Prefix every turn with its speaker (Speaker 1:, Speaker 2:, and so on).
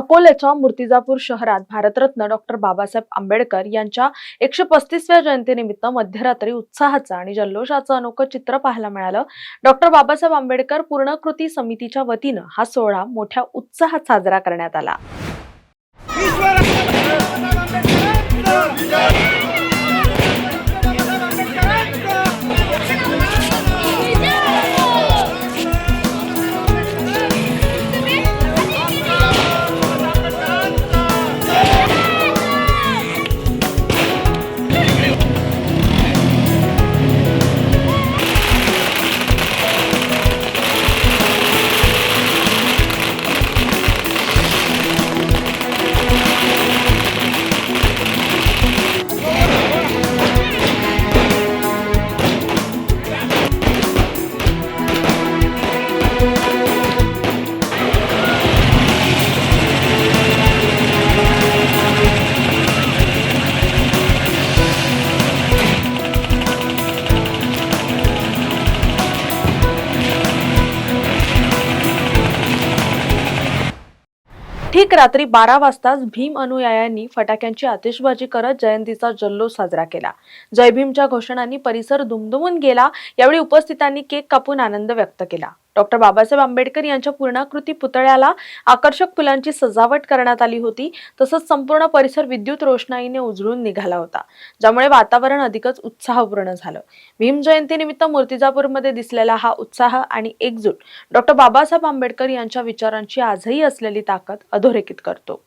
Speaker 1: अकोल्याच्या मूर्तिजापूर शहरात भारतरत्न डॉक्टर बाबासाहेब आंबेडकर यांच्या 135व्या जयंतीनिमित्त मध्यरात्री उत्साहाचं आणि जल्लोषाचं अनोखं चित्र पाहायला मिळालं. डॉक्टर बाबासाहेब आंबेडकर पूर्णकृती समितीच्या वतीनं हा सोहळा मोठ्या उत्साहात साजरा करण्यात आला. ठीक रात्री 12 वाजताच भीम अनुयायांनी फटाक्यांची आतिषबाजी करत जयंतीचा जल्लोष साजरा केला. जय भीमच्या घोषणांनी परिसर दुमदुमून गेला. यावेळी उपस्थितांनी केक कापून आनंद व्यक्त केला. डॉक्टर बाबासाहेब आंबेडकर यांच्या पूर्णाकृती पुतळ्याला आकर्षक फुलांची सजावट करण्यात आली होती. तसंच संपूर्ण परिसर विद्युत रोषणाईने उजळून निघाला होता, ज्यामुळे वातावरण अधिकच उत्साहपूर्ण झालं. भीम जयंतीनिमित्त मूर्तिजापूरमध्ये दिसलेला हा उत्साह आणि एकजूट डॉक्टर बाबासाहेब आंबेडकर यांच्या विचारांची आजही असलेली ताकद अधोरेखित करतो.